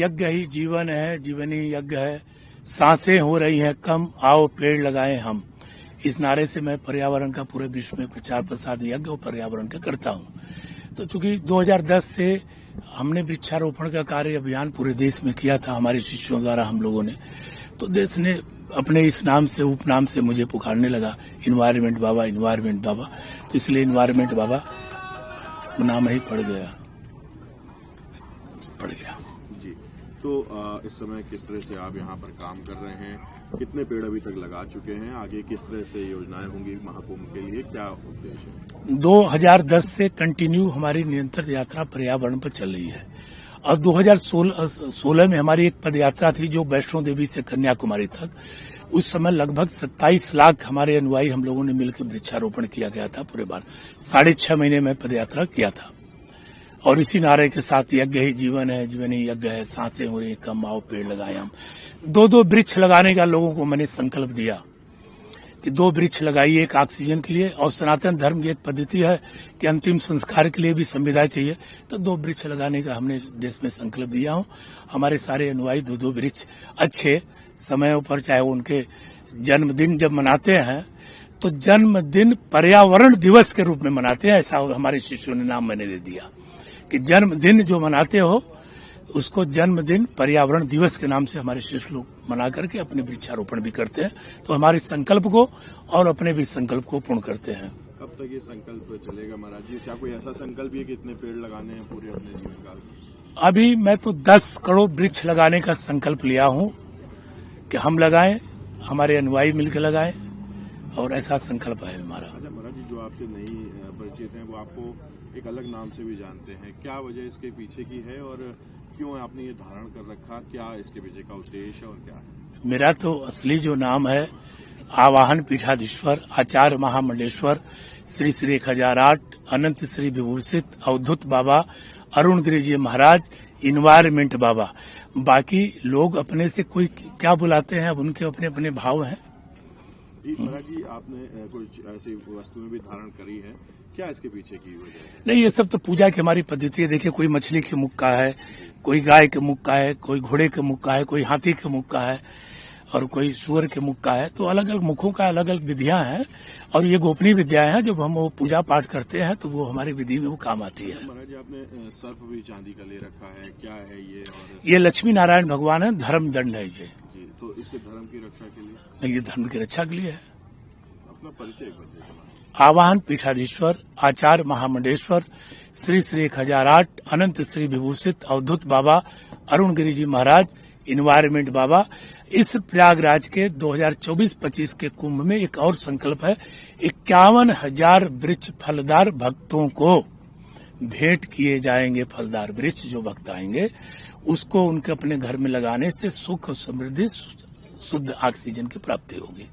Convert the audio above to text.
यज्ञ ही जीवन है, जीवन ही यज्ञ है, सांसें हो रही हैं कम, आओ पेड़ लगाएं हम। इस नारे से मैं पर्यावरण का पूरे विश्व में प्रचार प्रसार यज्ञ और पर्यावरण का करता हूं। तो चूंकि 2010 से हमने वृक्षारोपण का कार्य अभियान पूरे देश में किया था, हमारे शिष्यों द्वारा हम लोगों ने, तो देश ने अपने इस नाम से, उपनाम से मुझे पुकारने लगा, इन्वायरमेंट बाबा, इन्वायरमेंट बाबा। तो इसलिए इन्वायरमेंट बाबा नाम ही पड़ गया जी। तो इस समय किस तरह से आप यहाँ पर काम कर रहे हैं, कितने पेड़ अभी तक लगा चुके हैं, आगे किस तरह से योजनाएं होंगी महाकुंभ के लिए, क्या उद्देश्य है? 2010 से कंटिन्यू हमारी निरंतर यात्रा पर्यावरण पर चल रही है और 2016 में हमारी एक पद यात्रा थी जो वैष्णो देवी से कन्याकुमारी तक। उस समय लगभग 27 लाख हमारे अनुयायी हम लोगों ने मिलकर वृक्षारोपण किया गया था पूरे बार। 6.5 महीने में पद यात्रा किया था और इसी नारे के साथ यज्ञ ही जीवन है, जीवन ही यज्ञ है, सांसें हो रही कम, आओ पेड़ लगाए हम। 2 वृक्ष लगाने का लोगों को मैंने संकल्प दिया कि 2 वृक्ष लगाइए, एक ऑक्सीजन के लिए, और सनातन धर्म की एक पद्धति है कि अंतिम संस्कार के लिए भी संविदा चाहिए, तो 2 वृक्ष लगाने का हमने देश में संकल्प दिया हूं। हमारे सारे अनुयायी 2 वृक्ष अच्छे समयों पर, चाहे वो उनके जन्मदिन जब मनाते हैं तो जन्मदिन पर्यावरण दिवस के रूप में मनाते हैं, ऐसा हमारे शिष्यों ने नाम मैंने दे दिया कि जन्मदिन जो मनाते हो उसको जन्मदिन पर्यावरण दिवस के नाम से हमारे शिष्य लोग मना करके अपने वृक्षारोपण भी करते हैं। तो हमारे संकल्प को और अपने भी संकल्प को पूर्ण करते हैं। कब तक ये संकल्प चलेगा महाराज जी? क्या कोई ऐसा संकल्प है कि इतने पेड़ लगाने हैं पूरे अपने जीवन काल में? अभी मैं तो 10 करोड़ वृक्ष लगाने का संकल्प लिया हूं कि हम लगाएं, हमारे अनुयायी मिलकर लगाएं, और ऐसा संकल्प है हमारा। अच्छा महाराज जी, जो आपसे नहीं परिचित हैं वो आपको एक अलग नाम से भी जानते हैं, क्या वजह इसके पीछे की है और क्यों आपने ये धारण कर रखा, क्या इसके पीछे का उद्देश्य और क्या है? मेरा तो असली जो नाम है आवाहन पीठाधीश्वर आचार्य महामंडलेश्वर श्री श्री 1008 अनंत श्री विभूषित अवधूत बाबा अरुण गिरी जी महाराज इन्वायरमेंट बाबा। बाकी लोग अपने से कोई क्या बुलाते हैं, अब उनके अपने अपने भाव हैं। जी महाराज जी, आपने कुछ ऐसी वस्तुएं भी धारण करी है, क्या इसके पीछे की वजह है? नहीं, ये सब तो पूजा की हमारी पद्धति है। देखिए, कोई मछली के मुख का है, कोई गाय के मुख का है, कोई घोड़े के मुख का है, कोई हाथी के मुख का है और कोई सूअर के मुख का है। तो अलग अलग मुखों का अलग अलग विधियां हैं और ये गोपनीय विद्याएं हैं। जब हम वो पूजा पाठ करते हैं तो वो हमारी विधि में वो काम आती है। महाराज जी, आपने सर्प भी चांदी का ले रखा है, क्या है ये? और ये लक्ष्मी नारायण भगवान है, धर्म दंड है ये जी, तो इससे धर्म की रक्षा के लिए? नहीं, ये धर्म की रक्षा के लिए है। अपना परिचय बताइए। आवाहन पीठाधीश्वर आचार्य महामंडलेश्वर श्री श्री 1008 अनंत श्री विभूषित अवधूत बाबा अरुण गिरी जी महाराज इन्वायरमेंट बाबा। इस प्रयागराज के 2024-25 के कुंभ में एक और संकल्प है, 51,000 वृक्ष फलदार भक्तों को भेंट किए जाएंगे। फलदार वृक्ष जो भक्त आएंगे उसको उनके अपने घर में लगाने से सुख और समृद्धि, शुद्ध ऑक्सीजन की प्राप्ति होगी।